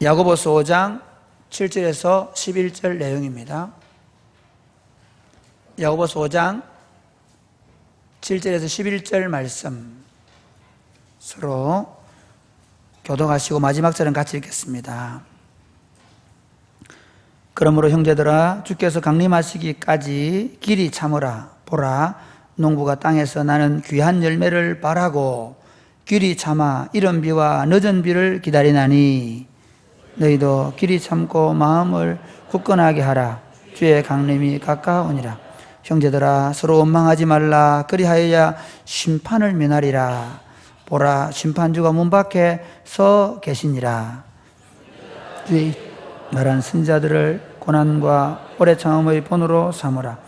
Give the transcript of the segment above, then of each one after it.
야고보서 5장 7절에서 11절 내용입니다. 야고보서 5장 7절에서 11절 말씀 서로 교독하시고 마지막 절은 같이 읽겠습니다. 그러므로 형제들아, 주께서 강림하시기까지 길이 참으라. 보라, 농부가 땅에서 나는 귀한 열매를 바라고 길이 참아 이른 비와 늦은 비를 기다리나니 너희도 길이 참고 마음을 굳건하게 하라. 주의 강림이 가까우니라. 형제들아, 서로 원망하지 말라. 그리하여야 심판을 면하리라. 보라, 심판주가 문 밖에 서 계시니라. 주의 말한 선지자들을 고난과 오래 참음의 본으로 삼으라.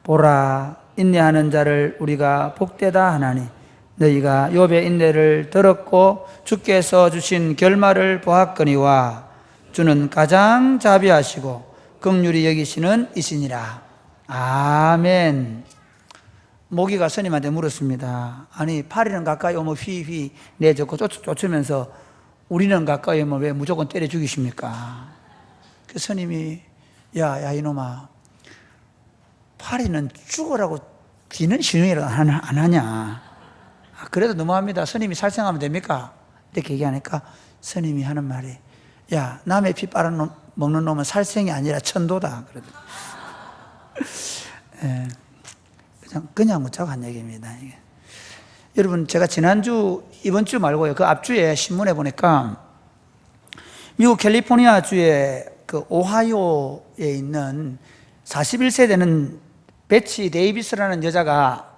보라, 인내하는 자를 우리가 복되다 하나니 너희가 욥의 인내를 들었고 주께서 주신 결말을 보았거니와 주는 가장 자비하시고 긍휼히 여기시는 이시니라. 아멘. 모기가 스님한테 물었습니다. 아니, 파리는 가까이 오면 휘휘 내쫓고 쫓으면서 우리는 가까이 오면 왜 무조건 때려 죽이십니까? 그 스님이 야 이놈아, 파리는 죽으라고 비는 신용이라도 안 하냐? 그래도 너무합니다. 스님이 살생하면 됩니까? 이렇게 얘기하니까 스님이 하는 말이, 야, 남의 피 빨아먹는 놈은 살생이 아니라 천도다. 그러더라고요. 그냥 묻자고 한 얘기입니다. 이게. 여러분, 제가 이번 주 말고요, 그 앞주에 신문에 보니까 미국 캘리포니아 주의 그 오하이오에 있는 41세 되는 베치 데이비스라는 여자가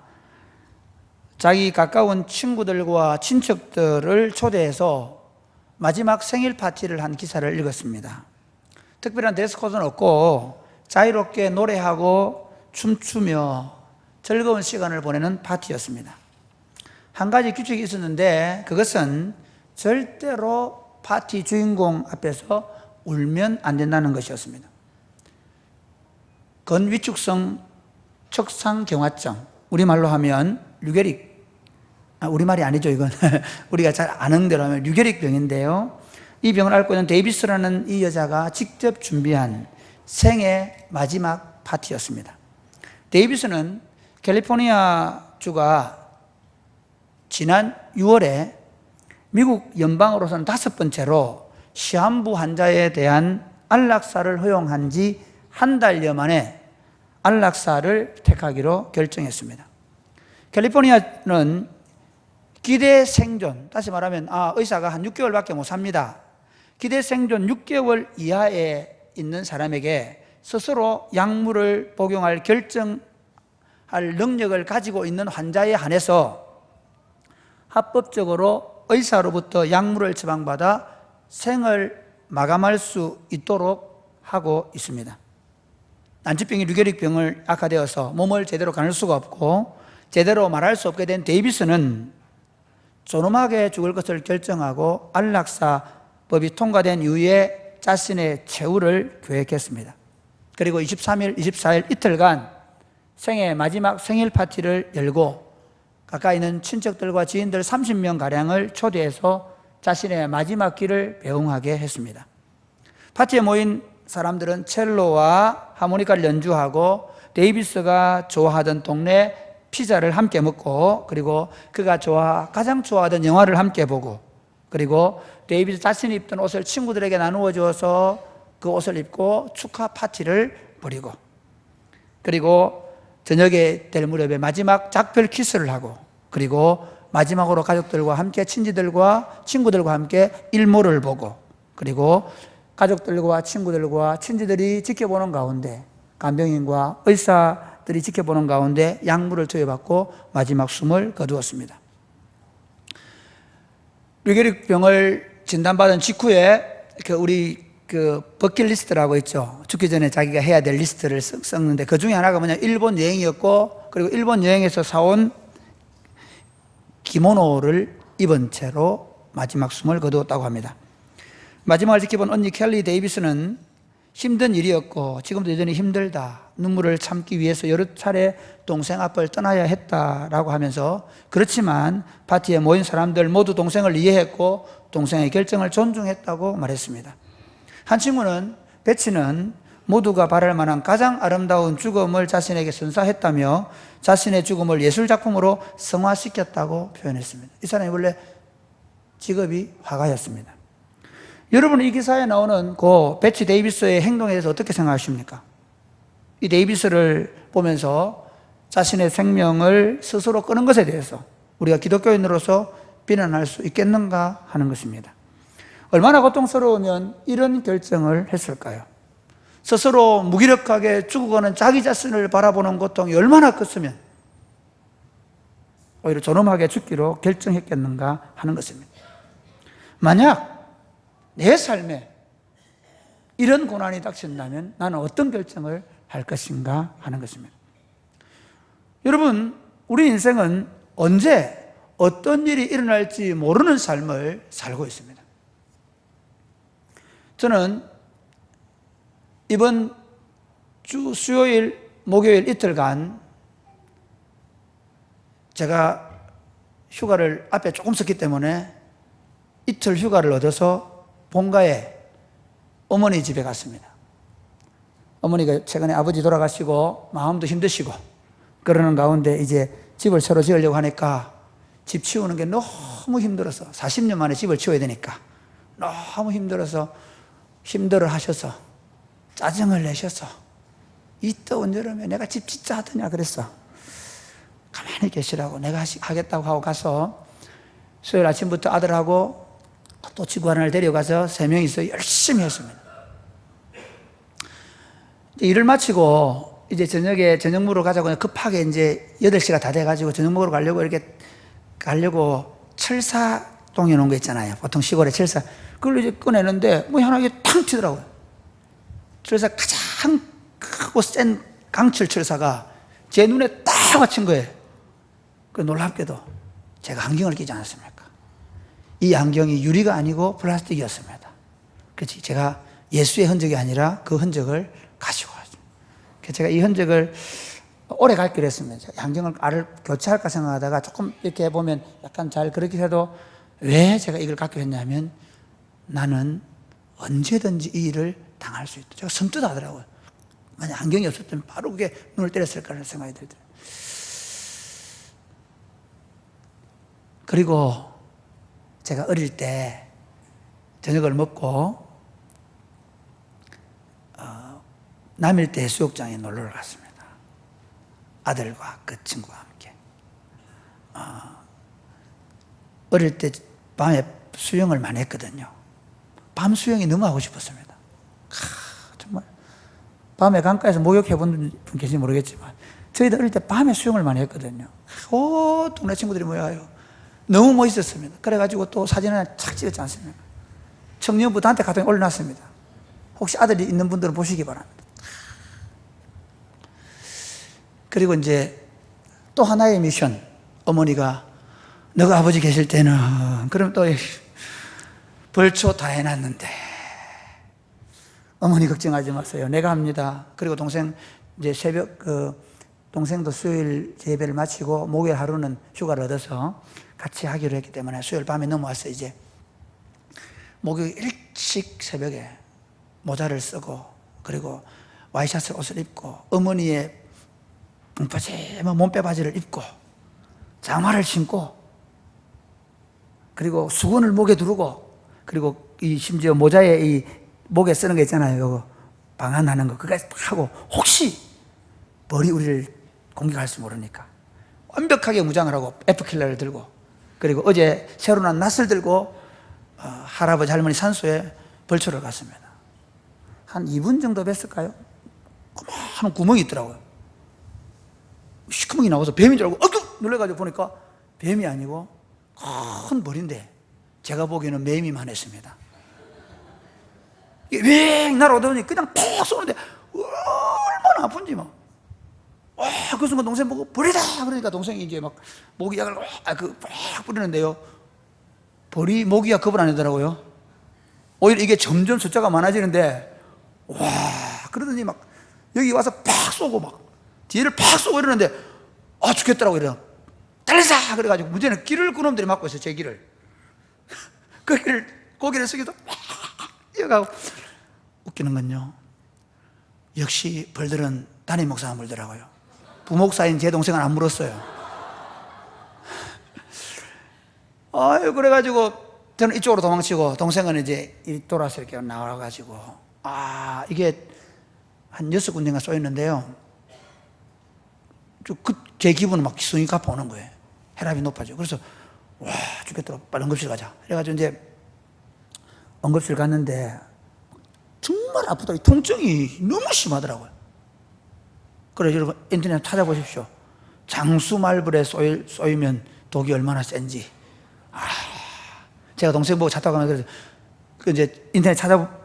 자기 가까운 친구들과 친척들을 초대해서 마지막 생일 파티를 한 기사를 읽었습니다. 특별한 드레스 코드는 없고 자유롭게 노래하고 춤추며 즐거운 시간을 보내는 파티였습니다. 한 가지 규칙이 있었는데 그것은 절대로 파티 주인공 앞에서 울면 안 된다는 것이었습니다. 건위축성 척상경화증, 우리말로 하면 류게릭, 우리말이 아니죠 이건 우리가 잘 아는 대로 하면 류게릭 병인데요, 이 병을 앓고 있는 데이비스라는 이 여자가 직접 준비한 생애 마지막 파티였습니다. 데이비스는 캘리포니아 주가 지난 6월에 미국 연방으로서는 5번째로 시한부 환자에 대한 안락사를 허용한 지 한 달여 만에 안락사를 택하기로 결정했습니다. 캘리포니아는 기대 생존, 다시 말하면 의사가 한 6개월밖에 못 삽니다. 기대 생존 6개월 이하에 있는 사람에게 스스로 약물을 복용할 결정할 능력을 가지고 있는 환자에 한해서 합법적으로 의사로부터 약물을 처방받아 생을 마감할 수 있도록 하고 있습니다. 난치병이 류게릭병을 악화되어서 몸을 제대로 가눌 수가 없고 제대로 말할 수 없게 된 데이비스는 존엄하게 죽을 것을 결정하고 안락사법이 통과된 이후에 자신의 최후를 계획했습니다. 그리고 23일, 24일 이틀간 생애 마지막 생일 파티를 열고 가까이 있는 친척들과 지인들 30명가량을 초대해서 자신의 마지막 길을 배웅하게 했습니다. 파티에 모인 사람들은 첼로와 하모니카를 연주하고 데이비스가 좋아하던 동네 피자를 함께 먹고, 그리고 그가 가장 좋아하던 영화를 함께 보고, 그리고 데이비스 자신이 입던 옷을 친구들에게 나누어 주어서 그 옷을 입고 축하 파티를 벌이고, 그리고 저녁에 될 무렵에 마지막 작별 키스를 하고, 그리고 마지막으로 가족들과 함께 친지들과 친구들과 함께 일몰을 보고, 그리고 가족들과 친구들과 친지들이 지켜보는 가운데, 간병인과 의사들이 지켜보는 가운데 약물을 투여받고 마지막 숨을 거두었습니다. 류게릭병을 진단받은 직후에 우리 버킷리스트라고 있죠. 죽기 전에 자기가 해야 될 리스트를 썼는데 그 중에 하나가 일본 여행이었고, 그리고 일본 여행에서 사온 기모노를 입은 채로 마지막 숨을 거두었다고 합니다. 마지막을 지켜본 언니 켈리 데이비스는 힘든 일이었고 지금도 여전히 힘들다, 눈물을 참기 위해서 여러 차례 동생 앞을 떠나야 했다라고 하면서, 그렇지만 파티에 모인 사람들 모두 동생을 이해했고 동생의 결정을 존중했다고 말했습니다. 한 친구는, 베치는 모두가 바랄 만한 가장 아름다운 죽음을 자신에게 선사했다며 자신의 죽음을 예술작품으로 성화시켰다고 표현했습니다. 이 사람이 원래 직업이 화가였습니다. 여러분은 이 기사에 나오는 그 배치 데이비스의 행동에 대해서 어떻게 생각하십니까? 이 데이비스를 보면서 자신의 생명을 스스로 끊은 것에 대해서 우리가 기독교인으로서 비난할 수 있겠는가 하는 것입니다. 얼마나 고통스러우면 이런 결정을 했을까요? 스스로 무기력하게 죽어가는 자기 자신을 바라보는 고통이 얼마나 컸으면 오히려 존엄하게 죽기로 결정했겠는가 하는 것입니다. 만약 내 삶에 이런 고난이 닥친다면 나는 어떤 결정을 할 것인가 하는 것입니다. 여러분, 우리 인생은 언제 어떤 일이 일어날지 모르는 삶을 살고 있습니다. 저는 이번 주 수요일, 목요일 이틀간 제가 휴가를 앞에 조금 썼기 때문에 이틀 휴가를 얻어서 본가에 어머니 집에 갔습니다. 어머니가 최근에 아버지 돌아가시고 마음도 힘드시고 그러는 가운데 이제 집을 새로 지으려고 하니까 집 치우는 게 너무 힘들어서 40년 만에 집을 치워야 되니까 너무 힘들어서 힘들어 하셔서 짜증을 내셔서 이 더운 여름에 내가 집 짓자 하더냐 그랬어. 가만히 계시라고 내가 하겠다고 하고 가서 수요일 아침부터 아들하고 또 친구 하나를 데려가서 3명이서 열심히 했습니다. 일을 마치고 이제 저녁에 저녁 먹으러 가자고 급하게 이제 8시가 다 돼가지고 저녁 먹으러 가려고 이렇게 가려고 철사동에 놓은 거 있잖아요. 보통 시골에 철사. 그걸 이제 꺼내는데 뭐 하나 이게 탕 튀더라고요. 철사 가장 크고 센 강철 철사가 제 눈에 딱 맞춘 거예요. 그 놀랍게도 제가 안경을 끼지 않았습니까? 이 안경이 유리가 아니고 플라스틱이었습니다. 그렇지. 제가 예수의 흔적이 아니라 그 흔적을 가지고 왔습니다. 그래서 제가 이 흔적을 오래 갈 길을 했습니다. 안경을 교체할까 생각하다가 조금 이렇게 해보면 약간 잘 그렇게 해도 왜 제가 이걸 갖기로 했냐면 나는 언제든지 이 일을 당할 수 있다. 제가 선뜻 하더라고요. 만약 안경이 없었다면 바로 그게 눈을 때렸을까라는 생각이 들더라고요. 그리고 제가 어릴 때 저녁을 먹고 남일대 해수욕장에 놀러 갔습니다. 아들과 그 친구와 함께. 어릴 때 밤에 수영을 많이 했거든요. 밤 수영이 너무 하고 싶었습니다. 정말 밤에 강가에서 목욕해 본 분 계신지 모르겠지만 저희도 어릴 때 밤에 수영을 많이 했거든요. 동네 친구들이 모여요. 너무 멋있었습니다. 그래가지고 또 사진 하나 착 찍었지 않습니까? 청년부들한테 가동에 올려놨습니다. 혹시 아들이 있는 분들은 보시기 바랍니다. 그리고 이제 또 하나의 미션. 어머니가 너가 아버지 계실 때는 그럼 또 벌초 다 해놨는데 어머니 걱정하지 마세요. 내가 합니다. 그리고 동생 이제 동생도 수요일 예배를 마치고 목요일 하루는 휴가를 얻어서 같이 하기로 했기 때문에 수요일 밤에 넘어와서 이제 목요일 일찍 새벽에 모자를 쓰고 그리고 와이셔츠 옷을 입고 어머니의 붕파짐한 몸빼바지를 입고 장화를 신고 그리고 수건을 목에 두르고 그리고 이 심지어 모자에 이 목에 쓰는 거 있잖아요. 요거 방한하는 거 그거까지 딱 하고 혹시 벌이 우리를 공격할지 모르니까 완벽하게 무장을 하고 F킬러를 들고 그리고 어제 새로 난 낫을 들고 할아버지 할머니 산소에 벌초를 갔습니다. 한 2분 정도 뵀을까요? 한 구멍이 있더라고요. 시커멓게 나와서 뱀인 줄 알고 놀래가지고 보니까 뱀이 아니고 큰 벌인데 제가 보기에는 매미만 했습니다. 왱 날아오더니 그냥 푹 쏘는데 얼마나 아픈지 막. 그 순간 동생 보고 벌이다 그러니까 동생이 이제 막 모기약을 팍 뿌리는데요. 벌이 모기약 겁을 안 내더라고요. 오히려 이게 점점 숫자가 많아지는데 그러더니 막 여기 와서 팍 쏘고 막 뒤를 팍 쏘고 이러는데 죽겠더라고 이래요. 달리자 그래가지고 문제는 길을 그놈들이 막고 있어요. 제 길을. 그 길을 고개를 숙여서 막 이어가고 웃기는 건요, 역시 벌들은 담임 목사가 물더라고요. 부목사인 제 동생은 안 물었어요. 아유, 그래가지고 저는 이쪽으로 도망치고 동생은 이제 돌아서 이렇게 나와가지고, 이게 한 6군데가 쏘였는데요. 제 기분은 막 기승이 갚아오는 거예요. 혈압이 높아지고. 그래서 와, 죽겠더라고. 빨리 응급실 가자. 그래가지고 이제 응급실 갔는데 정말 아프다. 통증이 너무 심하더라고요. 그래서 여러분 인터넷 찾아보십시오. 장수말벌에 쏘이면 독이 얼마나 센지. 제가 동생 보고 차 타고 가면 그래서 이제 인터넷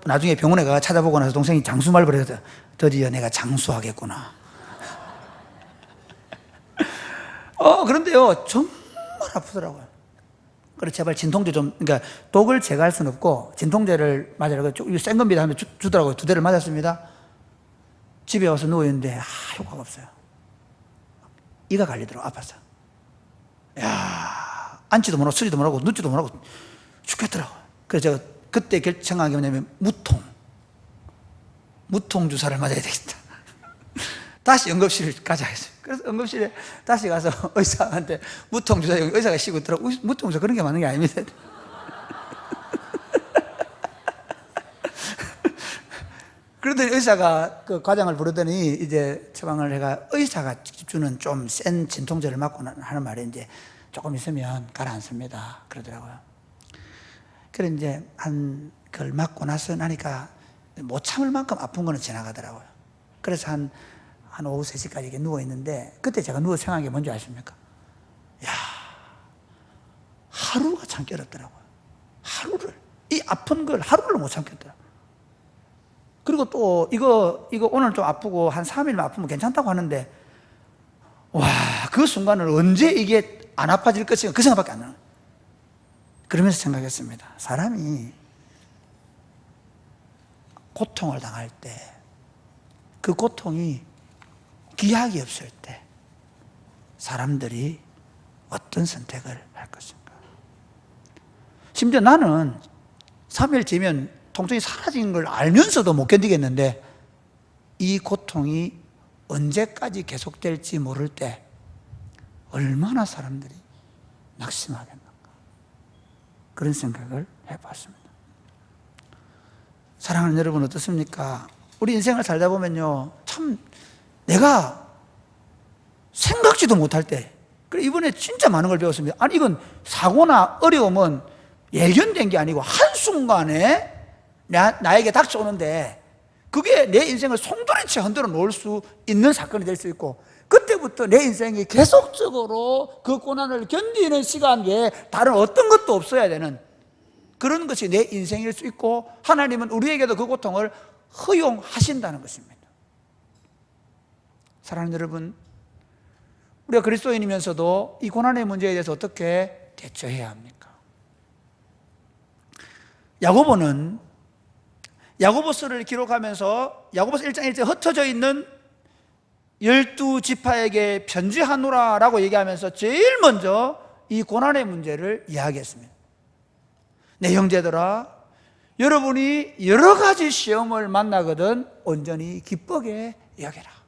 나중에 병원에 가 찾아보고 나서 동생이 장수말벌에 해서 드디어 내가 장수하겠구나. 그런데요, 정말 아프더라고요. 그래서 제발 진통제 그러니까 독을 제거할 수는 없고 진통제를 맞으라고 센 겁니다 하면 주더라고요. 2대를 맞았습니다. 집에 와서 누워있는데 효과가 없어요. 이가 갈리더라고요. 아파서. 앉지도 못하고 서지도 못하고 눕지도 못하고 죽겠더라고요. 그래서 제가 그때 결정한 게 뭐냐면 무통 주사를 맞아야 되겠다. 다시 응급실 가자 했어요. 그래서 응급실에 다시 가서 의사한테 무통 주사, 의사가 쉬고 있더라고. 무통 주사 그런 게 맞는 게 아닙니다. 그러더니 의사가 그 과장을 부르더니 이제 처방을 해가 의사가 주는 좀 센 진통제를 맞고 하는 말에 이제 조금 있으면 가라앉습니다. 그러더라고요. 그래 이제 그걸 맞고 나니까 못 참을 만큼 아픈 거는 지나가더라고요. 그래서 한 오후 3시까지 이렇게 누워있는데, 그때 제가 누워서 생각한 게 뭔지 아십니까? 하루가 참기 어렵더라고요. 이 아픈 걸 하루를 못 참겠더라고요. 그리고 또 이거 오늘 좀 아프고 한 3일만 아프면 괜찮다고 하는데, 그 순간을 언제 이게 안 아파질 것인가 그 생각밖에 안 나요. 그러면서 생각했습니다. 사람이 고통을 당할 때, 그 고통이 기약이 없을 때 사람들이 어떤 선택을 할 것인가. 심지어 나는 3일 지면 통증이 사라진 걸 알면서도 못 견디겠는데, 이 고통이 언제까지 계속될지 모를 때 얼마나 사람들이 낙심하겠는가, 그런 생각을 해봤습니다. 사랑하는 여러분, 어떻습니까? 우리 인생을 살다 보면요, 참 내가 생각지도 못할 때, 그래 이번에 진짜 많은 걸 배웠습니다. 아니 이건 사고나 어려움은 예견된 게 아니고 한순간에 나에게 닥쳐오는데, 그게 내 인생을 송두리째 흔들어 놓을 수 있는 사건이 될 수 있고, 그때부터 내 인생이 계속적으로 그 고난을 견디는 시간 외에 다른 어떤 것도 없어야 되는 그런 것이 내 인생일 수 있고, 하나님은 우리에게도 그 고통을 허용하신다는 것입니다. 사랑하는 여러분, 우리가 그리스도인이면서도 이 고난의 문제에 대해서 어떻게 대처해야 합니까? 야고보는 야고보서를 기록하면서 야고보서 1장 1절에 흩어져 있는 12지파에게 편지하노라라고 얘기하면서 제일 먼저 이 고난의 문제를 이야기했습니다. 내 형제들아, 여러분이 여러 가지 시험을 만나거든 온전히 기쁘게 여겨라.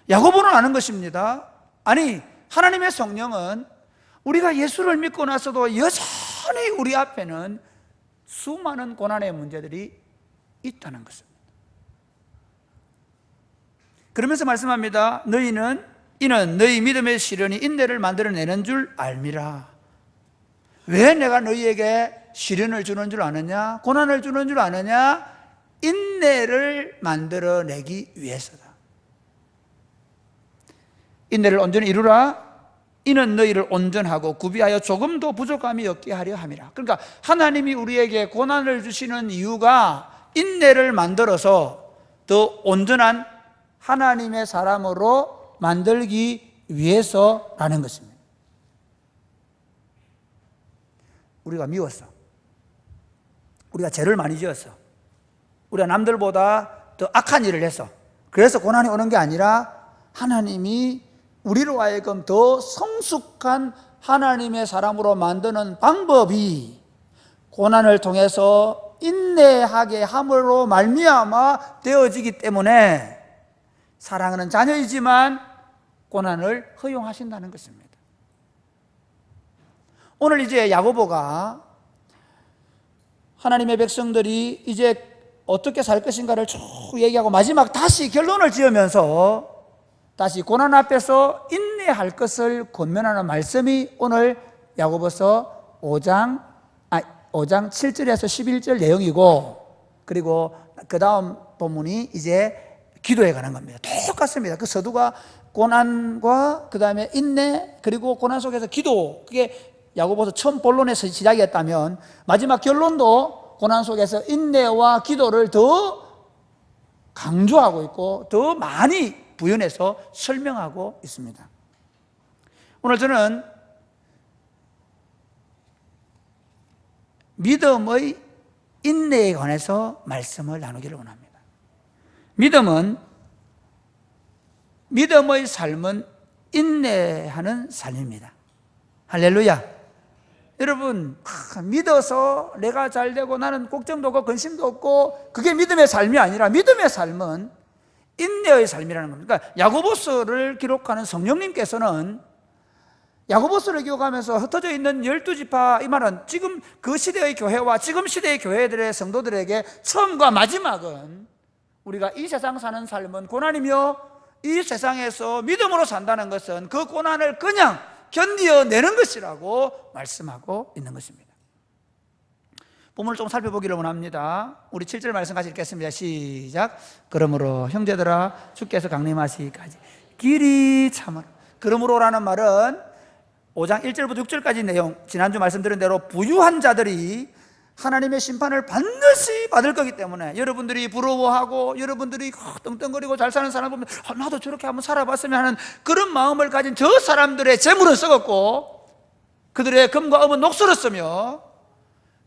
야고보는 아는 것입니다. 아니, 하나님의 성령은 우리가 예수를 믿고 나서도 여전히 우리 앞에는 수많은 고난의 문제들이 있다는 것입니다. 그러면서 말씀합니다. 이는 너희 믿음의 시련이 인내를 만들어내는 줄 알미라. 왜 내가 너희에게 시련을 주는 줄 아느냐? 고난을 주는 줄 아느냐? 인내를 만들어내기 위해서다. 인내를 온전히 이루라. 이는 너희를 온전하고 구비하여 조금도 부족함이 없게 하려 함이라. 그러니까 하나님이 우리에게 고난을 주시는 이유가 인내를 만들어서 더 온전한 하나님의 사람으로 만들기 위해서라는 것입니다. 우리가 미웠어. 우리가 죄를 많이 지었어. 우리가 남들보다 더 악한 일을 했어. 그래서 고난이 오는 게 아니라 하나님이 우리로 하여금 더 성숙한 하나님의 사람으로 만드는 방법이 고난을 통해서 인내하게 함으로 말미암아 되어지기 때문에 사랑하는 자녀이지만 고난을 허용하신다는 것입니다. 오늘 이제 야고보가 하나님의 백성들이 이제 어떻게 살 것인가를 쭉 얘기하고 마지막 다시 결론을 지으면서 다시 고난 앞에서 인내할 것을 권면하는 말씀이 오늘 야고보서 5장 7절에서 11절 내용이고, 그리고 그 다음 본문이 이제 기도에 관한 겁니다. 똑같습니다. 그 서두가 고난과 그 다음에 인내, 그리고 고난 속에서 기도, 그게 야고보서 처음 본론에서 시작이었다면 마지막 결론도 고난 속에서 인내와 기도를 더 강조하고 있고 더 많이 부연해서 설명하고 있습니다. 오늘 저는 믿음의 인내에 관해서 말씀을 나누기를 원합니다. 믿음의 삶은 인내하는 삶입니다. 할렐루야. 여러분, 믿어서 내가 잘 되고 나는 걱정도 없고 근심도 없고 그게 믿음의 삶이 아니라 믿음의 삶은 인내의 삶이라는 겁니다. 그러니까 야고보서를 기록하는 성령님께서는 야고보서를 기록하면서 흩어져 있는 12지파, 이 말은 지금 그 시대의 교회와 지금 시대의 교회들의 성도들에게 처음과 마지막은 우리가 이 세상 사는 삶은 고난이며 이 세상에서 믿음으로 산다는 것은 그 고난을 그냥 견디어내는 것이라고 말씀하고 있는 것입니다. 본문을 좀 살펴보기를 원합니다. 우리 7절 말씀 같이 읽겠습니다. 시작. 그러므로 형제들아 주께서 강림하시기까지 길이 참으라. 그러므로라는 말은 5장 1절부터 6절까지 내용, 지난주 말씀드린 대로 부유한 자들이 하나님의 심판을 반드시 받을 거기 때문에 여러분들이 부러워하고 여러분들이 떵떵거리고 잘 사는 사람 보면 나도 저렇게 한번 살아봤으면 하는 그런 마음을 가진 저 사람들의 재물은 썩었고 그들의 금과 은은 녹슬었으며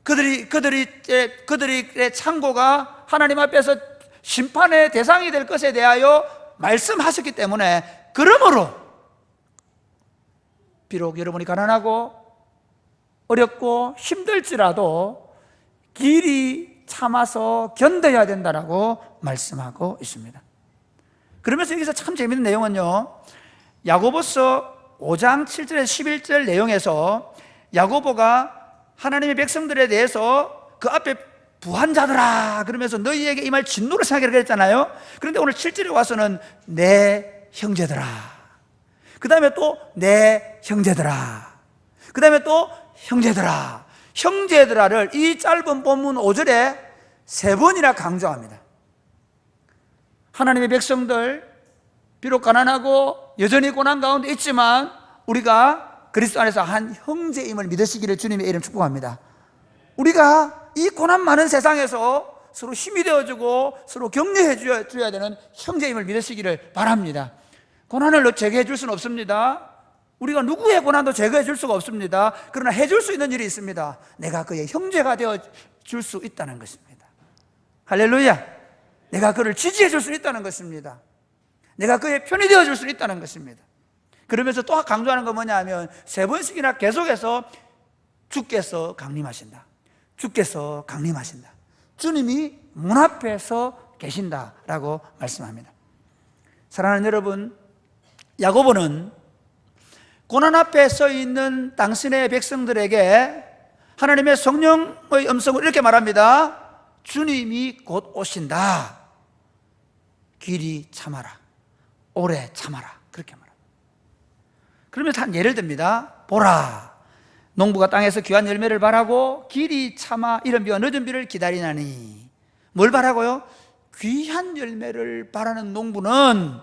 그들의 창고가 하나님 앞에서 심판의 대상이 될 것에 대하여 말씀하셨기 때문에, 그러므로 비록 여러분이 가난하고 어렵고 힘들지라도 길이 참아서 견뎌야 된다라고 말씀하고 있습니다. 그러면서 여기서 참 재밌는 내용은요, 야고보서 5장 7절에서 11절 내용에서 야고보가 하나님의 백성들에 대해서 그 앞에 부한 자들아 그러면서 너희에게 이 말 진노를 생각하라 그랬잖아요. 그런데 오늘 7절에 와서는 내 형제들아, 그 다음에 또 내 형제들아, 그 다음에 또 형제들아를 이 짧은 본문 5절에 3번이나 강조합니다. 하나님의 백성들 비록 가난하고 여전히 고난 가운데 있지만 우리가 그리스도 안에서 한 형제임을 믿으시기를 주님의 이름 축복합니다. 우리가 이 고난 많은 세상에서 서로 힘이 되어주고 서로 격려해 줘야 되는 형제임을 믿으시기를 바랍니다. 고난을 제거해 줄 수는 없습니다. 우리가 누구의 고난도 제거해 줄 수가 없습니다. 그러나 해줄 수 있는 일이 있습니다. 내가 그의 형제가 되어 줄 수 있다는 것입니다. 할렐루야. 내가 그를 지지해 줄 수 있다는 것입니다. 내가 그의 편이 되어 줄 수 있다는 것입니다. 그러면서 또 강조하는 건 뭐냐 하면 3번씩이나 계속해서 주께서 강림하신다, 주께서 강림하신다, 주님이 문 앞에서 계신다라고 말씀합니다. 사랑하는 여러분, 야고보는 고난 앞에 서 있는 당신의 백성들에게 하나님의 성령의 음성을 이렇게 말합니다. 주님이 곧 오신다. 길이 참아라, 오래 참아라, 그렇게 말합니다. 그러면서 한 예를 듭니다. 보라, 농부가 땅에서 귀한 열매를 바라고 길이 참아 이른 비와 늦은 비를 기다리나니. 뭘 바라고요? 귀한 열매를 바라는 농부는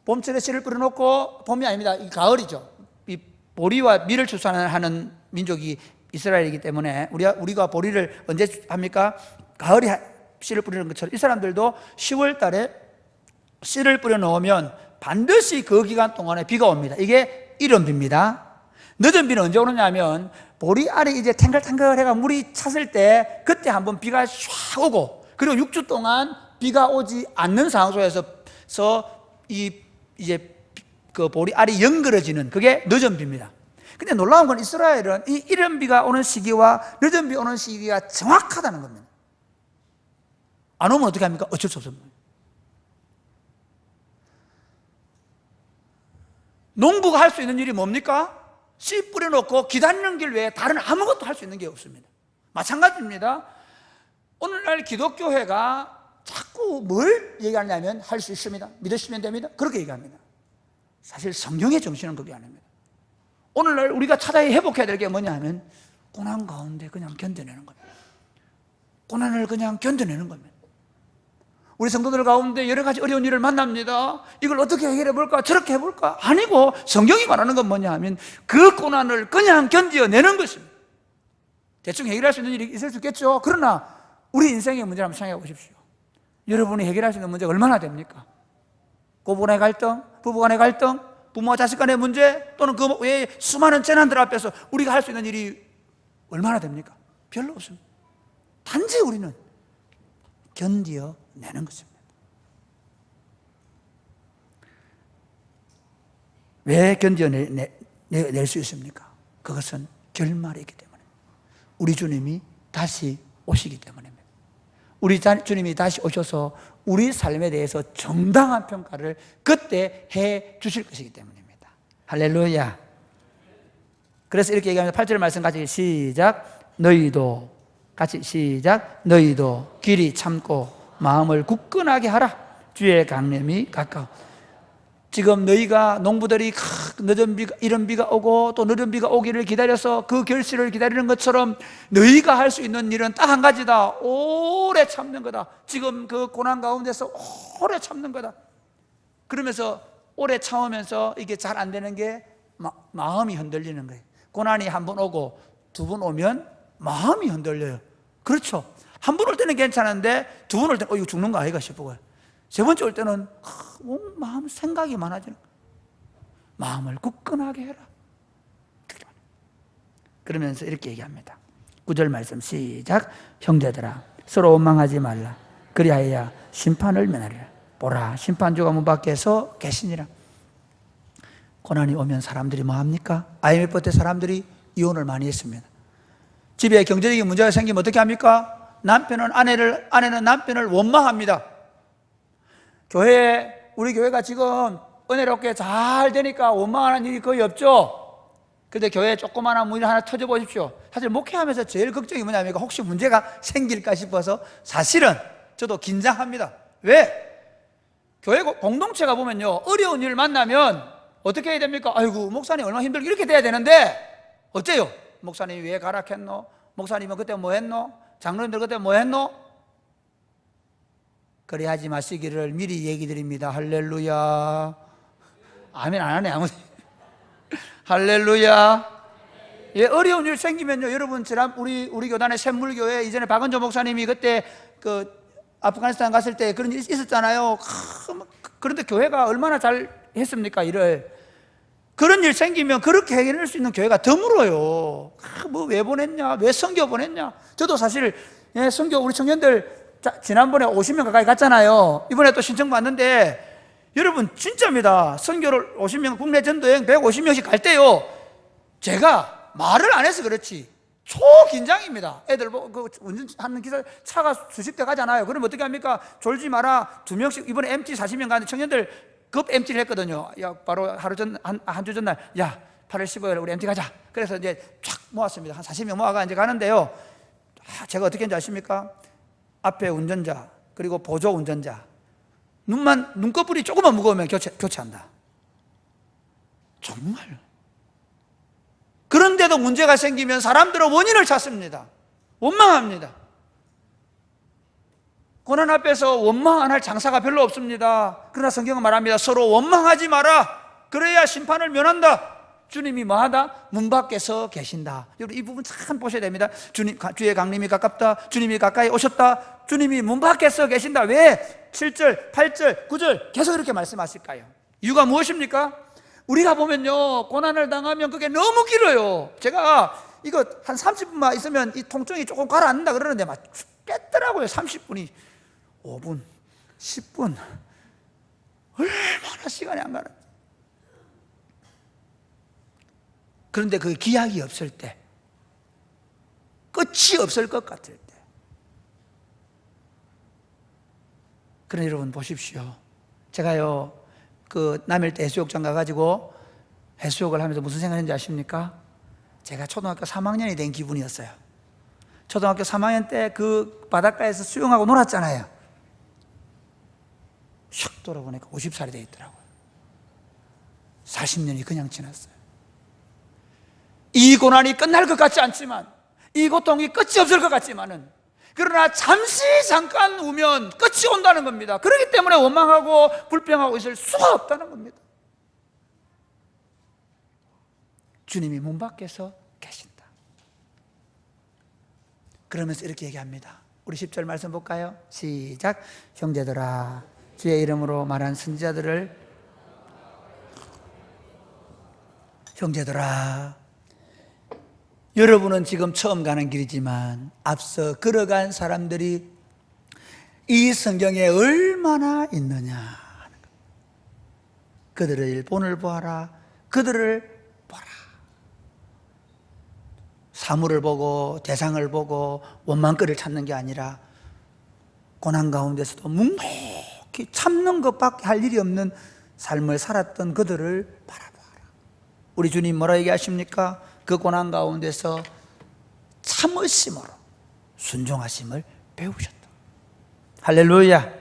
봄철에 씨를 뿌려놓고, 봄이 아닙니다, 이 가을이죠. 이 보리와 밀을 추수하는 민족이 이스라엘이기 때문에 우리가 보리를 언제 합니까? 가을에 씨를 뿌리는 것처럼 이 사람들도 10월 달에 씨를 뿌려 놓으면 반드시 그 기간 동안에 비가 옵니다. 이게 이른 비입니다. 늦은 비는 언제 오느냐면 보리 알이 이제 탱글탱글해가 물이 찼을 때 그때 한번 비가 샥 오고, 그리고 6주 동안 비가 오지 않는 상황 속에서 이제 그 보리 알이 연그러지는 그게 늦은 비입니다. 근데 놀라운 건 이스라엘은 이 이른 비가 오는 시기와 늦은 비 오는 시기가 정확하다는 겁니다. 안 오면 어떻게 합니까? 어쩔 수 없습니다. 농부가 할 수 있는 일이 뭡니까? 씨 뿌려놓고 기다리는 길 외에 다른 아무것도 할 수 있는 게 없습니다. 마찬가지입니다. 오늘날 기독교회가 자꾸 뭘 얘기하냐면 할 수 있습니다. 믿으시면 됩니다. 그렇게 얘기합니다. 사실 성경의 정신은 그게 아닙니다. 오늘날 우리가 찾아야 회복해야 될 게 뭐냐 하면 고난 가운데 그냥 견뎌내는 겁니다. 고난을 그냥 견뎌내는 겁니다. 우리 성도들 가운데 여러 가지 어려운 일을 만납니다. 이걸 어떻게 해결해 볼까? 저렇게 해볼까? 아니고 성경이 말하는 건 뭐냐 하면 그 고난을 그냥 견뎌내는 것입니다. 대충 해결할 수 있는 일이 있을 수 있겠죠. 그러나 우리 인생의 문제를 한번 생각해 보십시오. 여러분이 해결할 수 있는 문제가 얼마나 됩니까? 고부 간의 갈등, 부부 간의 갈등, 부모와 자식 간의 문제, 또는 그 외에 수많은 재난들 앞에서 우리가 할 수 있는 일이 얼마나 됩니까? 별로 없습니다. 단지 우리는 견뎌내는 것입니다. 왜 견뎌낼 수 있습니까? 그것은 결말이 있기 때문에, 우리 주님이 다시 오시기 때문입니다. 우리 주님이 다시 오셔서 우리 삶에 대해서 정당한 평가를 그때 해 주실 것이기 때문입니다. 할렐루야. 그래서 이렇게 얘기하면 8절 말씀 같이 시작. 너희도 같이 시작. 너희도 길이 참고 마음을 굳건하게 하라. 주의 강림이 가까워. 지금 너희가 농부들이 늦은 비가, 이른 비가 오고 또 늦은 비가 오기를 기다려서 그 결실을 기다리는 것처럼 너희가 할 수 있는 일은 딱 한 가지다. 오래 참는 거다. 지금 그 고난 가운데서 오래 참는 거다. 그러면서 오래 참으면서 이게 잘 안 되는 게 마음이 흔들리는 거예요. 고난이 한 번 오고 두 번 오면 마음이 흔들려요. 그렇죠. 한 번 올 때는 괜찮은데 두 번 올 때는 이거 죽는 거 아이가 싶어요. 세 번째 올 때는 마음 생각이 많아지는 거예요. 마음을 굳건하게 해라. 그러면서 이렇게 얘기합니다. 9절 말씀 시작. 형제들아 서로 원망하지 말라. 그리하여 심판을 면하리라. 보라 심판주가 문 밖에서 계시니라. 고난이 오면 사람들이 뭐합니까? IMF 때 사람들이 이혼을 많이 했습니다. 집에 경제적인 문제가 생기면 어떻게 합니까? 아내는 남편을 원망합니다. 우리 교회가 지금 은혜롭게 잘 되니까 원망하는 일이 거의 없죠. 그런데 교회에 조그마한 문제 하나 터져 보십시오. 사실 목회하면서 제일 걱정이 뭐냐면 혹시 문제가 생길까 싶어서 사실은 저도 긴장합니다. 왜? 교회 공동체가 보면요, 어려운 일을 만나면 어떻게 해야 됩니까? 아이고 목사님 얼마나 힘들게 이렇게 돼야 되는데 어째요? 목사님이 왜 가락했노? 목사님은 그때 뭐 했노? 장로님들 그때 뭐 했노? 그래 하지 마시기를 미리 얘기 드립니다. 할렐루야. 아멘 안 하네 아무. 할렐루야. 예, 어려운 일 생기면요, 여러분 우리 교단의 샘물교회 이전에 박은조 목사님이 그때 그 아프가니스탄 갔을 때 그런 일이 있었잖아요. 그런데 교회가 얼마나 잘 했습니까? 일을. 그런 일 생기면 그렇게 해결할 수 있는 교회가 드물어요. 뭐 왜 보냈냐? 왜 선교 보냈냐? 저도 사실 선교 우리 청년들 지난번에 50명 가까이 갔잖아요. 이번에 또 신청받는데 여러분 진짜입니다. 선교를 50명 국내 전도여행 150명씩 갈 때요, 제가 말을 안 해서 그렇지 초긴장입니다. 애들 운전하는 기사 차가 수십 대 가잖아요. 그러면 어떻게 합니까? 졸지 마라. 2명씩 이번에 MT 40명 가는데 청년들 급 MT를 했거든요. 야, 바로 한 주 전날 야 8월 15일 우리 MT 가자. 그래서 이제 쫙 모았습니다. 한 40명 모아가 이제 가는데요, 제가 어떻게 했는지 아십니까? 앞에 운전자 그리고 보조 운전자 눈꺼풀이 조금만 무거우면 교체한다. 정말. 그런데도 문제가 생기면 사람들은 원인을 찾습니다. 원망합니다. 고난 앞에서 원망 안 할 장사가 별로 없습니다. 그러나 성경은 말합니다. 서로 원망하지 마라. 그래야 심판을 면한다. 주님이 뭐하다? 문 밖에서 계신다. 여러분 이 부분 참 보셔야 됩니다. 주의 강림이 가깝다. 주님이 가까이 오셨다. 주님이 문 밖에서 계신다. 왜 7절, 8절, 9절 계속 이렇게 말씀하실까요? 이유가 무엇입니까? 우리가 보면요, 고난을 당하면 그게 너무 길어요. 제가 이거 한 30분만 있으면 이 통증이 조금 가라앉는다 그러는데 막 죽겠더라고요. 30분이 5분, 10분 얼마나 시간이 안 가는지. 그런데 그 기약이 없을 때, 끝이 없을 것 같을 때, 그런 여러분 보십시오. 제가요, 그 남일대 해수욕장 가가지고 해수욕을 하면서 무슨 생각했는지 아십니까? 제가 초등학교 3학년이 된 기분이었어요. 초등학교 3학년 때 그 바닷가에서 수영하고 놀았잖아요. 슉 돌아보니까 50살이 되어 있더라고요. 40년이 그냥 지났어요. 이 고난이 끝날 것 같지 않지만, 이 고통이 끝이 없을 것 같지만은, 그러나 잠시 잠깐 우면 끝이 온다는 겁니다. 그렇기 때문에 원망하고 불평하고 있을 수가 없다는 겁니다. 주님이 문 밖에서 계신다. 그러면서 이렇게 얘기합니다. 우리 10절 말씀 볼까요? 시작. 형제들아, 주의 이름으로 말한 선지자들을, 형제들아, 여러분은 지금 처음 가는 길이지만 앞서 걸어간 사람들이 이 성경에 얼마나 있느냐. 그들의 본을 보아라. 그들을 보라. 사물을 보고 대상을 보고 원망거리를 찾는 게 아니라 고난 가운데서도 묵묵히 참는 것밖에 할 일이 없는 삶을 살았던 그들을 바라보아라. 우리 주님 뭐라 얘기하십니까? 그 고난 가운데서 참으심으로 순종하심을 배우셨다. 할렐루야.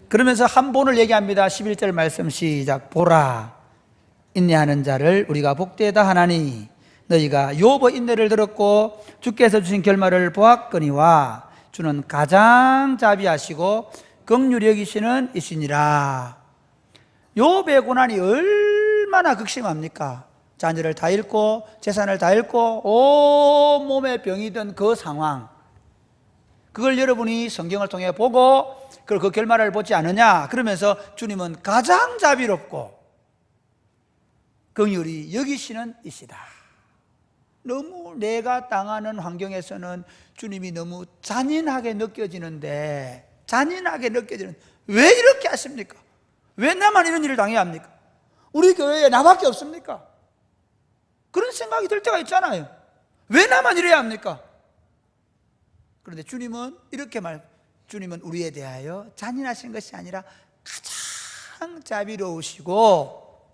그러면서 한 본을 얘기합니다. 11절 말씀 시작. 보라, 인내하는 자를 우리가 복되다 하나니 너희가 욥의 인내를 들었고 주께서 주신 결말을 보았거니와 주는 가장 자비하시고 긍휼히 여기시는 이시니라. 욥의 고난이 얼마나 극심합니까? 자녀를 다 잃고 재산을 다 잃고 온 몸에 병이 든 그 상황, 그걸 여러분이 성경을 통해 보고 그 결말을 보지 않느냐? 그러면서 주님은 가장 자비롭고 긍휼히 여기시는 이시다. 너무 내가 당하는 환경에서는 주님이 너무 잔인하게 느껴지는데, 왜 이렇게 하십니까? 왜 나만 이런 일을 당해야 합니까? 우리 교회에 나밖에 없습니까? 그런 생각이 들 때가 있잖아요. 왜 나만 이래야 합니까? 그런데 주님은 이렇게 주님은 우리에 대하여 잔인하신 것이 아니라 가장 자비로우시고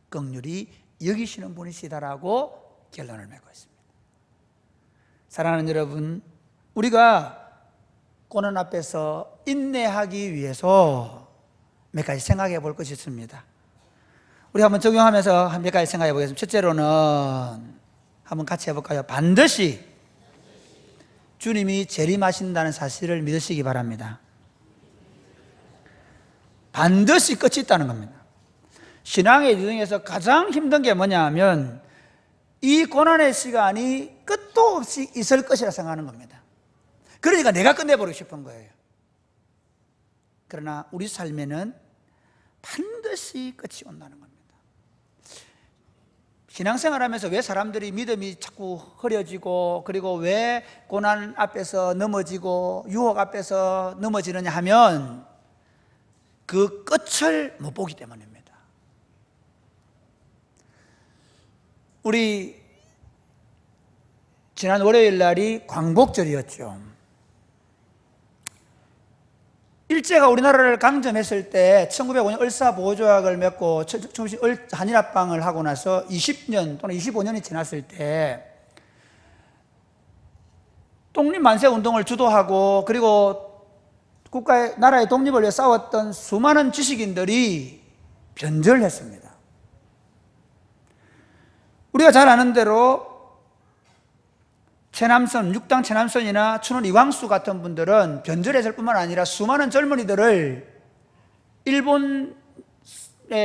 긍휼히 여기시는 분이시다라고 결론을 맺고 있습니다. 사랑하는 여러분, 우리가 고난 앞에서 인내하기 위해서 몇 가지 생각해 볼 것이 있습니다. 우리 한번 적용하면서 몇 가지 생각해 보겠습니다. 첫째로는 한번 같이 해볼까요? 반드시 주님이 재림하신다는 사실을 믿으시기 바랍니다. 반드시 끝이 있다는 겁니다. 신앙의 여정에서 가장 힘든 게 뭐냐 하면 이 고난의 시간이 끝도 없이 있을 것이라 생각하는 겁니다. 그러니까 내가 끝내버리고 싶은 거예요. 그러나 우리 삶에는 반드시 끝이 온다는 겁니다. 신앙생활하면서 왜 사람들이 믿음이 자꾸 흐려지고, 그리고 왜 고난 앞에서 넘어지고 유혹 앞에서 넘어지느냐 하면 그 끝을 못 보기 때문입니다. 우리 지난 월요일 날이 광복절이었죠. 일제가 우리나라를 강점했을 때 1905년 을사보호조약을 맺고 한일합방을 하고 나서 20년 또는 25년이 지났을 때 독립만세운동을 주도하고 그리고 나라의 독립을 위해 싸웠던 수많은 지식인들이 변절을 했습니다. 우리가 잘 아는 대로 최남선, 육당 최남선이나 춘원 이광수 같은 분들은 변절했을 뿐만 아니라 수많은 젊은이들을 일본의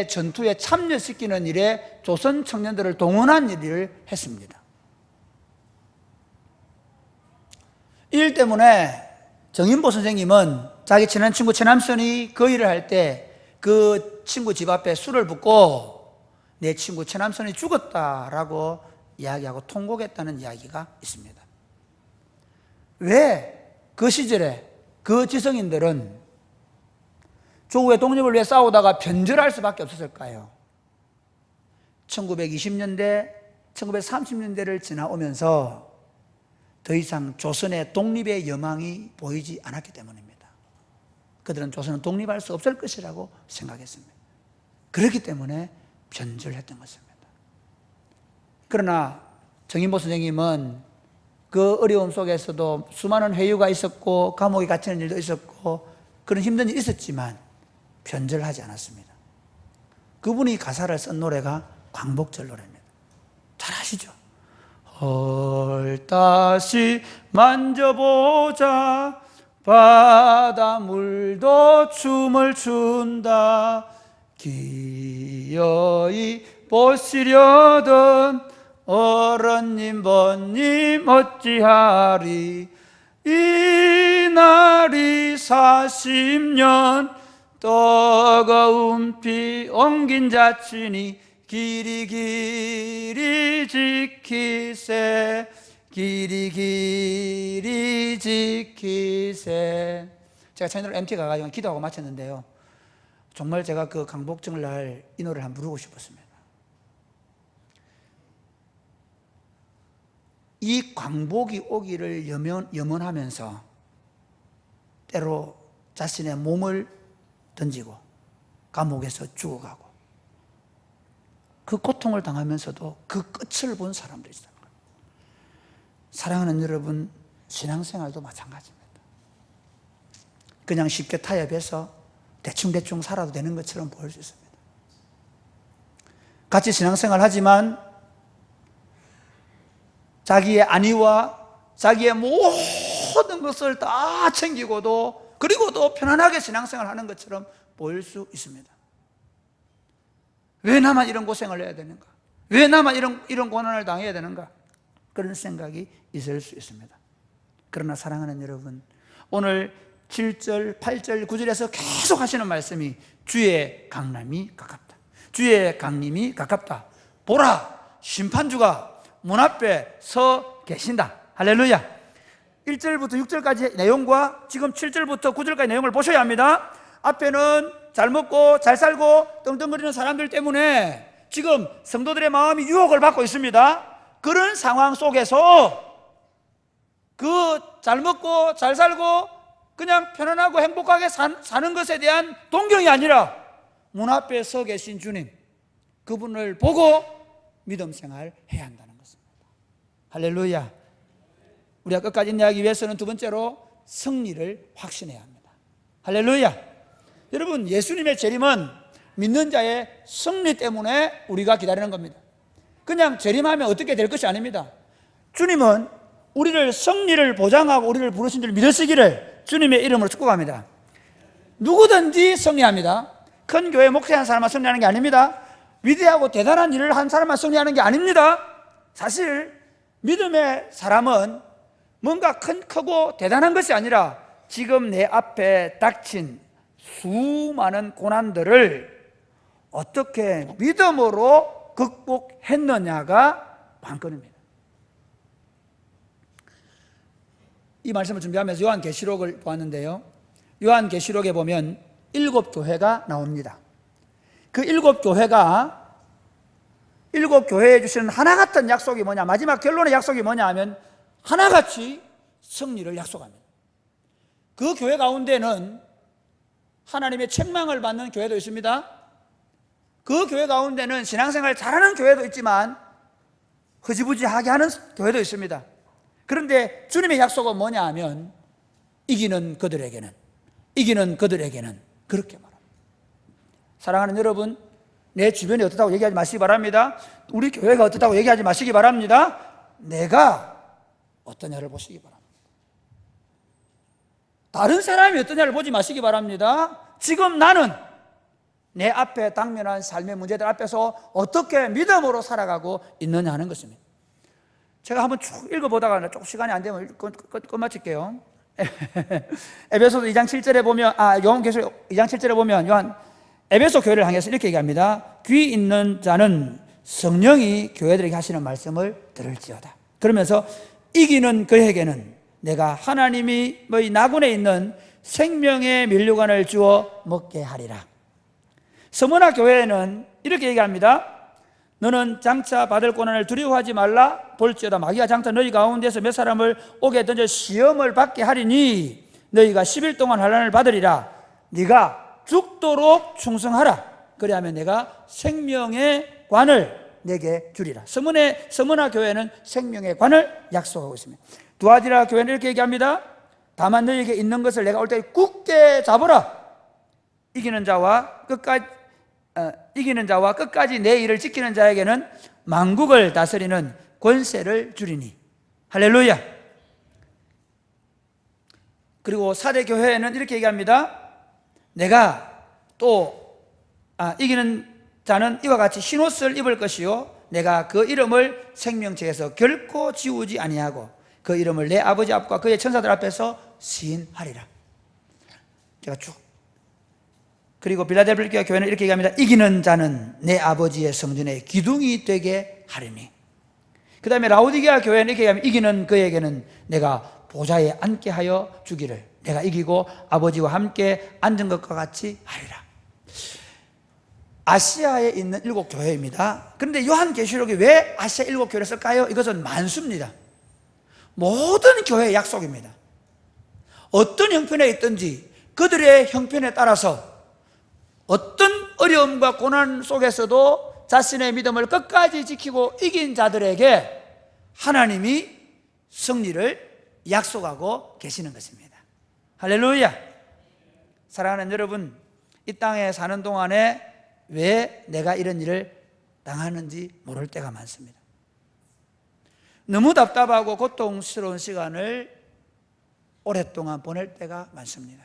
전투에 참여시키는 일에 조선 청년들을 동원한 일을 했습니다. 이 일 때문에 정인보 선생님은 자기 친한 친구 최남선이 그 일을 할 때 그 친구 집 앞에 술을 붓고 내 친구 최남선이 죽었다라고 이야기하고 통곡했다는 이야기가 있습니다. 왜 그 시절에 그 지성인들은 조국의 독립을 위해 싸우다가 변절할 수밖에 없었을까요? 1920년대, 1930년대를 지나오면서 더 이상 조선의 독립의 여망이 보이지 않았기 때문입니다. 그들은 조선은 독립할 수 없을 것이라고 생각했습니다. 그렇기 때문에 변절했던 것입니다. 그러나 정인보 선생님은 그 어려움 속에서도 수많은 회유가 있었고 감옥에 갇히는 일도 있었고 그런 힘든 일이 있었지만 변절하지 않았습니다. 그분이 가사를 쓴 노래가 광복절 노래입니다. 잘 아시죠? 다시 만져보자 바닷물도 춤을 춘다 기어이 보시려던 어른님 번님 어찌하리 이날이 40년 뜨거운 피 옮긴 자친이 길이 길이 지키세 길이 길이 지키세. 제가 저녁에 MT 가가지고 기도하고 마쳤는데요, 정말 제가 그 강복절 날 이 노래를 한번 부르고 싶었습니다. 이 광복이 오기를 염원하면서 때로 자신의 몸을 던지고 감옥에서 죽어가고 그 고통을 당하면서도 그 끝을 본 사람들이 있어요. 사랑하는 여러분, 신앙생활도 마찬가지입니다. 그냥 쉽게 타협해서 대충 살아도 되는 것처럼 보일 수 있습니다. 같이 신앙생활 하지만 자기의 안위와 자기의 모든 것을 다 챙기고도 그리고도 편안하게 신앙생활 하는 것처럼 보일 수 있습니다. 왜 나만 이런 고생을 해야 되는가? 왜 나만 이런 고난을 당해야 되는가? 그런 생각이 있을 수 있습니다. 그러나 사랑하는 여러분, 오늘 7절, 8절, 9절에서 계속 하시는 말씀이 주의 강림이 가깝다. 주의 강림이 가깝다. 보라, 심판주가 문 앞에 서 계신다. 할렐루야. 1절부터 6절까지 내용과 지금 7절부터 9절까지 내용을 보셔야 합니다. 앞에는 잘 먹고 잘 살고 떵떵거리는 사람들 때문에 지금 성도들의 마음이 유혹을 받고 있습니다. 그런 상황 속에서 그 잘 먹고 잘 살고 그냥 편안하고 행복하게 사는 것에 대한 동경이 아니라 문 앞에 서 계신 주님, 그분을 보고 믿음 생활 해야 한다는 것입니다. 할렐루야. 우리가 끝까지 인내하기 위해서는 두 번째로 승리를 확신해야 합니다. 할렐루야. 여러분, 예수님의 재림은 믿는 자의 승리 때문에 우리가 기다리는 겁니다. 그냥 재림하면 어떻게 될 것이 아닙니다. 주님은 우리를 승리를 보장하고 우리를 부르신 줄 믿으시기를 주님의 이름으로 축복합니다. 누구든지 승리합니다. 큰 교회 목회한 사람만 승리하는 게 아닙니다. 위대하고 대단한 일을 한 사람만 승리하는 게 아닙니다. 사실 믿음의 사람은 뭔가 크고 대단한 것이 아니라 지금 내 앞에 닥친 수많은 고난들을 어떻게 믿음으로 극복했느냐가 관건입니다. 이 말씀을 준비하면서 요한계시록을 보았는데요, 요한계시록에 보면 7교회가 나옵니다. 그 7교회에 주시는 하나 같은 약속이 뭐냐, 마지막 결론의 약속이 뭐냐 하면 하나같이 승리를 약속합니다. 그 교회 가운데는 하나님의 책망을 받는 교회도 있습니다. 그 교회 가운데는 신앙생활 잘하는 교회도 있지만 흐지부지하게 하는 교회도 있습니다. 그런데 주님의 약속은 뭐냐 하면 이기는 그들에게는 그렇게 말합니다. 사랑하는 여러분, 내 주변이 어떻다고 얘기하지 마시기 바랍니다. 우리 교회가 어떻다고 얘기하지 마시기 바랍니다. 내가 어떠냐를 보시기 바랍니다. 다른 사람이 어떠냐를 보지 마시기 바랍니다. 지금 나는 내 앞에 당면한 삶의 문제들 앞에서 어떻게 믿음으로 살아가고 있느냐 하는 것입니다. 제가 한번 쭉 읽어보다가 조금 시간이 안 되면 끝마칠게요. 에베소서 2장 7절에 보면, 요한계시록 2장 7절에 보면 에베소 교회를 향해서 이렇게 얘기합니다. 귀 있는 자는 성령이 교회들에게 하시는 말씀을 들을지어다. 그러면서 이기는 그에게는 내가 하나님이 나군에 있는 생명의 면류관을 주어 먹게 하리라. 서머나 교회에는 이렇게 얘기합니다. 너는 장차 받을 고난을 두려워하지 말라. 볼지어다 마귀가 장차 너희 가운데서 몇 사람을 옥에 던져 시험을 받게 하리니 너희가 10일 동안 환난을 받으리라. 네가 죽도록 충성하라. 그리하면 내가 생명의 관을 내게 주리라. 서머나 교회는 생명의 관을 약속하고 있습니다. 두아디라 교회는 이렇게 얘기합니다. 다만 너에게 있는 것을 내가 올 때 굳게 잡으라. 이기는 자와 끝까지 내 일을 지키는 자에게는 만국을 다스리는 권세를 주리니. 할렐루야. 그리고 사대 교회는 이렇게 얘기합니다. 내가 또 이기는 자는 이와 같이 흰옷을 입을 것이요 내가 그 이름을 생명책에서 결코 지우지 아니하고 그 이름을 내 아버지 앞과 그의 천사들 앞에서 시인하리라. 제가 쭉. 그리고 빌라델피아 교회는 이렇게 얘기합니다. 이기는 자는 내 아버지의 성전에 기둥이 되게 하리니. 그 다음에 라오디게아 교회는 이렇게 얘기합니다. 이기는 그에게는 내가 보좌에 앉게 하여 주기를. 내가 이기고 아버지와 함께 앉은 것과 같이 하리라. 아시아에 있는 7교회입니다. 그런데 요한계시록이 왜 아시아 7교회를 쓸까요? 이것은 만수입니다. 모든 교회의 약속입니다. 어떤 형편에 있든지 그들의 형편에 따라서 어떤 어려움과 고난 속에서도 자신의 믿음을 끝까지 지키고 이긴 자들에게 하나님이 승리를 약속하고 계시는 것입니다. 할렐루야. 사랑하는 여러분, 이 땅에 사는 동안에 왜 내가 이런 일을 당하는지 모를 때가 많습니다. 너무 답답하고 고통스러운 시간을 오랫동안 보낼 때가 많습니다.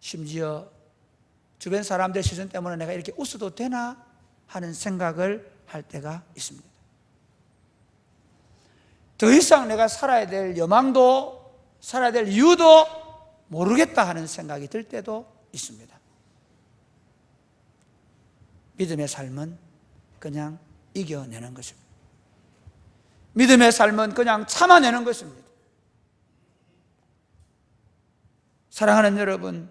심지어 주변 사람들 시선 때문에 내가 이렇게 웃어도 되나 하는 생각을 할 때가 있습니다. 더 이상 내가 살아야 될 여망도 살아야 될 이유도 모르겠다 하는 생각이 들 때도 있습니다. 믿음의 삶은 그냥 이겨내는 것입니다. 믿음의 삶은 그냥 참아내는 것입니다. 사랑하는 여러분,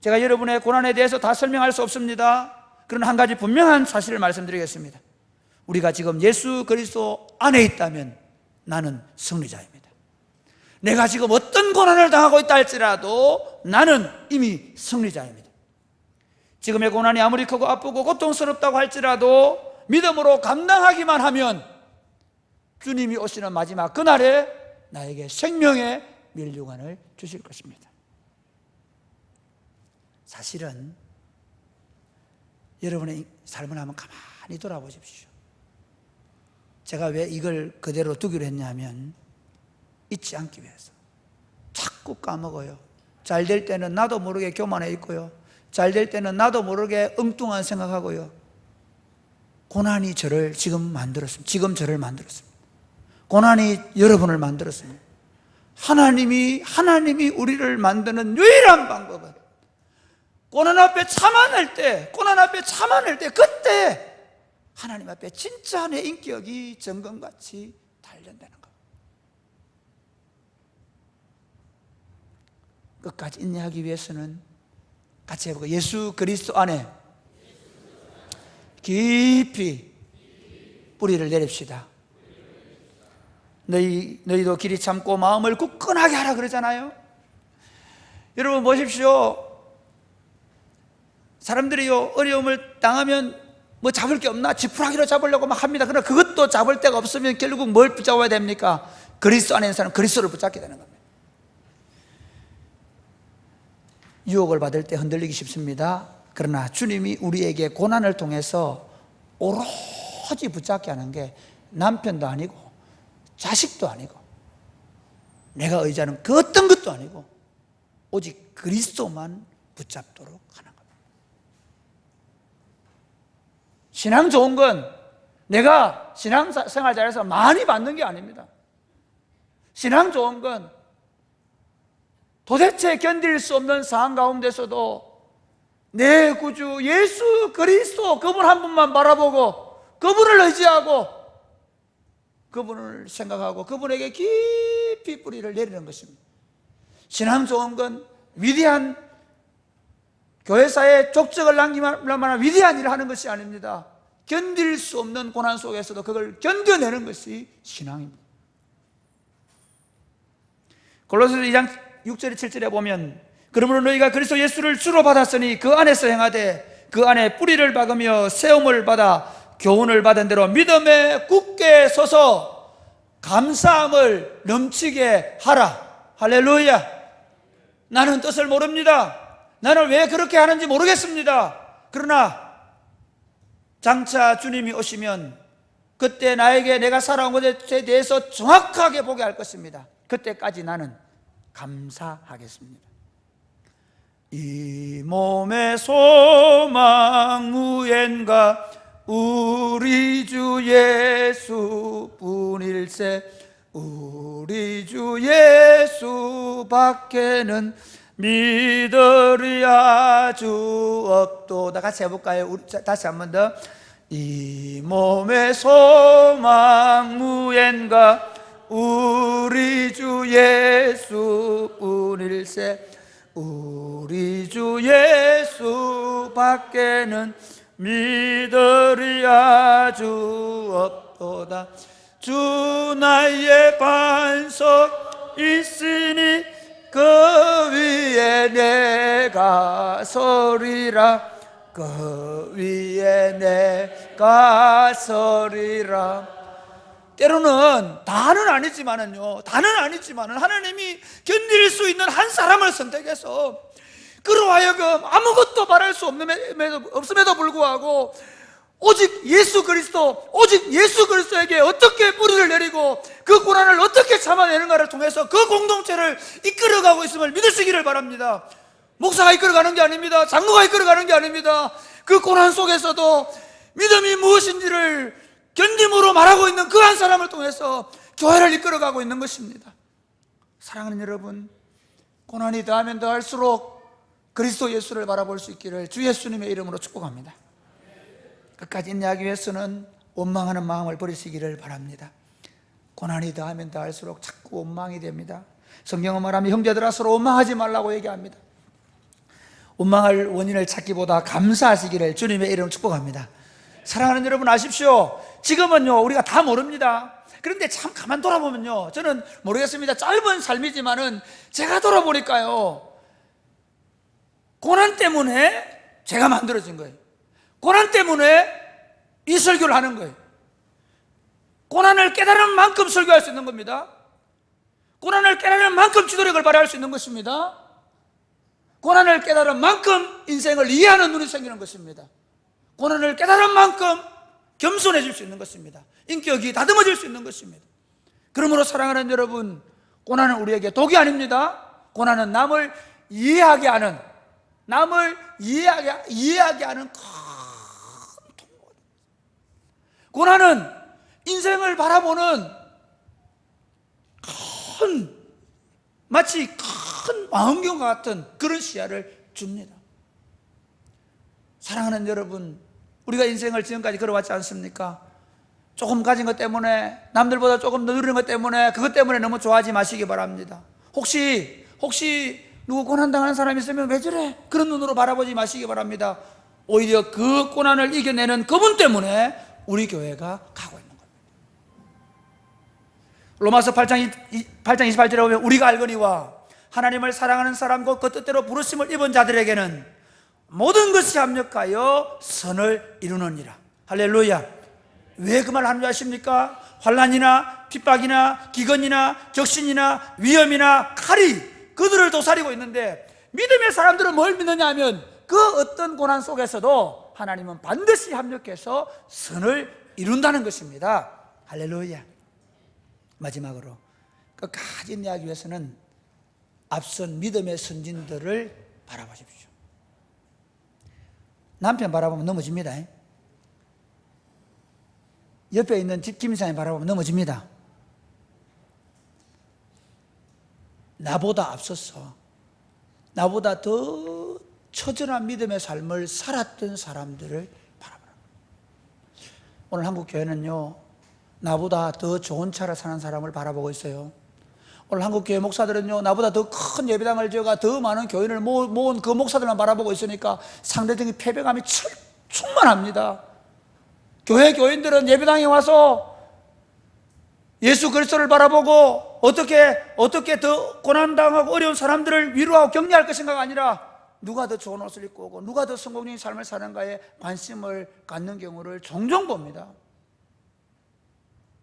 제가 여러분의 고난에 대해서 다 설명할 수 없습니다. 그러나 한 가지 분명한 사실을 말씀드리겠습니다. 우리가 지금 예수 그리스도 안에 있다면 나는 승리자입니다. 내가 지금 어떤 고난을 당하고 있다 할지라도 나는 이미 승리자입니다. 지금의 고난이 아무리 크고 아프고 고통스럽다고 할지라도 믿음으로 감당하기만 하면 주님이 오시는 마지막 그날에 나에게 생명의 면류관을 주실 것입니다. 사실은 여러분의 삶을 한번 가만히 돌아보십시오. 제가 왜 이걸 그대로 두기로 했냐면 잊지 않기 위해서. 자꾸 까먹어요. 잘 될 때는 나도 모르게 교만해 있고요, 잘 될 때는 나도 모르게 엉뚱한 생각하고요. 고난이 저를 지금 만들었습니다. 지금 저를 만들었습니다. 고난이 여러분을 만들었습니다. 하나님이 우리를 만드는 유일한 방법은 고난 앞에 참아낼 때 그때 하나님 앞에 진짜 내 인격이 정금같이 단련되는 것. 끝까지 인내하기 위해서는 같이 해보고, 예수 그리스도 안에 깊이 뿌리를 내립시다. 너희도 길이 참고 마음을 굳건하게 하라 그러잖아요. 여러분 보십시오. 사람들이요, 어려움을 당하면 뭐 잡을 게 없나? 지푸라기로 잡으려고 막 합니다. 그러나 그것도 잡을 데가 없으면 결국 뭘 붙잡아야 됩니까? 그리스도 안에 있는 사람은 그리스도를 붙잡게 되는 겁니다. 유혹을 받을 때 흔들리기 쉽습니다. 그러나 주님이 우리에게 고난을 통해서 오로지 붙잡게 하는 게 남편도 아니고 자식도 아니고 내가 의지하는 그 어떤 것도 아니고 오직 그리스도만 붙잡도록 하는 겁니다. 신앙 좋은 건 내가 신앙생활 잘해서 많이 받는 게 아닙니다. 신앙 좋은 건 도대체 견딜 수 없는 상황 가운데서도 내 구주 예수 그리스도 그분 한 분만 바라보고 그분을 의지하고 그분을 생각하고 그분에게 깊이 뿌리를 내리는 것입니다. 신앙 좋은 건 위대한 교회사에 족적을 남길 만한 위대한 일을 하는 것이 아닙니다. 견딜 수 없는 고난 속에서도 그걸 견뎌내는 것이 신앙입니다. 골로새서 2장 6절에 7절에 보면 그러므로 너희가 그리스도 예수를 주로 받았으니 그 안에서 행하되 그 안에 뿌리를 박으며 세움을 받아 교훈을 받은 대로 믿음에 굳게 서서 감사함을 넘치게 하라. 할렐루야. 나는 뜻을 모릅니다. 나는 왜 그렇게 하는지 모르겠습니다. 그러나 장차 주님이 오시면 그때 나에게 내가 살아온 것에 대해서 정확하게 보게 할 것입니다. 그때까지 나는 감사하겠습니다. 이 몸의 소망 무엔가 우리 주 예수뿐일세. 우리 주 예수 밖에는 믿으리 아주 없도다. 같이 해볼까요? 다시 한 번 더. 이 몸의 소망 무엔가 우리 주 예수뿐일세. 우리 주 예수 밖에는 믿으리 아주 없도다. 주 나의 반석 있으니 그 위에 내가 서리라. 그 위에 내가 서리라. 때로는 다는 아니지만은 하나님이 견딜 수 있는 한 사람을 선택해서 그로 하여금 아무것도 말할 수 없음에도 불구하고 오직 예수 그리스도에게 어떻게 뿌리를 내리고 그 고난을 어떻게 참아내는가를 통해서 그 공동체를 이끌어가고 있음을 믿으시기를 바랍니다. 목사가 이끌어가는 게 아닙니다. 장로가 이끌어가는 게 아닙니다. 그 고난 속에서도 믿음이 무엇인지를 견딤으로 말하고 있는 그 한 사람을 통해서 교회를 이끌어가고 있는 것입니다. 사랑하는 여러분, 고난이 더하면 더할수록 그리스도 예수를 바라볼 수 있기를 주 예수님의 이름으로 축복합니다. 끝까지 인내하기 위해서는 원망하는 마음을 버리시기를 바랍니다. 고난이 더하면 더할수록 자꾸 원망이 됩니다. 성경은 말하면 형제들아 서로 원망하지 말라고 얘기합니다. 원망할 원인을 찾기보다 감사하시기를 주님의 이름으로 축복합니다. 사랑하는 여러분, 아십시오. 지금은요 우리가 다 모릅니다. 그런데 참 가만 돌아보면요, 저는 모르겠습니다. 짧은 삶이지만은 제가 돌아보니까요, 고난 때문에 제가 만들어진 거예요. 고난 때문에 이 설교를 하는 거예요. 고난을 깨달은 만큼 설교할 수 있는 겁니다. 고난을 깨달은 만큼 지도력을 발휘할 수 있는 것입니다. 고난을 깨달은 만큼 인생을 이해하는 눈이 생기는 것입니다. 고난을 깨달은 만큼 겸손해질 수 있는 것입니다. 인격이 다듬어질 수 있는 것입니다. 그러므로 사랑하는 여러분, 고난은 우리에게 독이 아닙니다. 고난은 남을 이해하게 하는 큰 통로입니다. 고난은 인생을 바라보는 마치 큰 망원경과 같은 그런 시야를 줍니다. 사랑하는 여러분, 우리가 인생을 지금까지 걸어왔지 않습니까? 조금 가진 것 때문에, 남들보다 조금 더 누리는 것 때문에, 그것 때문에 너무 좋아하지 마시기 바랍니다. 혹시 누구 고난당하는 사람이 있으면 왜 저래? 그런 눈으로 바라보지 마시기 바랍니다. 오히려 그 고난을 이겨내는 그분 때문에 우리 교회가 가고 있는 겁니다. 로마서 8장 28절에 보면 우리가 알거니와 하나님을 사랑하는 사람과 그 뜻대로 부르심을 입은 자들에게는 모든 것이 합력하여 선을 이루느니라. 할렐루야. 왜 그 말을 하는 줄 아십니까? 환난이나 핍박이나 기근이나 적신이나 위험이나 칼이 그들을 도사리고 있는데, 믿음의 사람들은 뭘 믿느냐 하면 그 어떤 고난 속에서도 하나님은 반드시 합력해서 선을 이룬다는 것입니다. 할렐루야. 마지막으로 끝까지 인내하기 위해서는 앞선 믿음의 선진들을 바라보십시오. 남편 바라보면 넘어집니다. 옆에 있는 집김사님 바라보면 넘어집니다. 나보다 앞서서 나보다 더 처절한 믿음의 삶을 살았던 사람들을 바라보라. 오늘 한국교회는요, 나보다 더 좋은 차를 사는 사람을 바라보고 있어요. 오늘 한국교회 목사들은요, 나보다 더 큰 예배당을 지어가 더 많은 교인을 모은 그 목사들만 바라보고 있으니까 상대적인 패배감이 충만합니다. 교회 교인들은 예배당에 와서 예수 그리스도를 바라보고 어떻게 더 고난당하고 어려운 사람들을 위로하고 격려할 것인가가 아니라 누가 더 좋은 옷을 입고 오고 누가 더 성공적인 삶을 사는가에 관심을 갖는 경우를 종종 봅니다.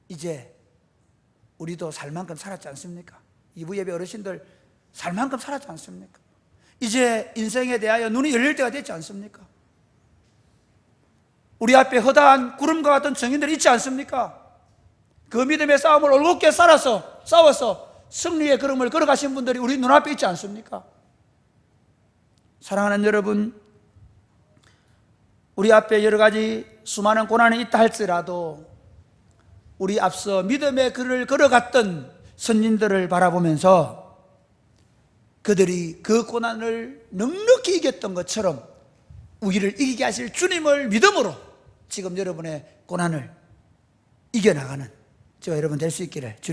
이제 우리도 살 만큼 살았지 않습니까? 이부 예배 어르신들 살 만큼 살았지 않습니까? 이제 인생에 대하여 눈이 열릴 때가 됐지 않습니까? 우리 앞에 허다한 구름과 같은 증인들이 있지 않습니까? 그 믿음의 싸움을 올곧게 싸워서 승리의 걸음을 걸어가신 분들이 우리 눈앞에 있지 않습니까? 사랑하는 여러분, 우리 앞에 여러 가지 수많은 고난이 있다 할지라도 우리 앞서 믿음의 길을 걸어갔던 선진들을 바라보면서 그들이 그 고난을 넉넉히 이겼던 것처럼 우리를 이기게 하실 주님을 믿음으로 지금 여러분의 고난을 이겨나가는 저와 여러분 될 수 있기를 주님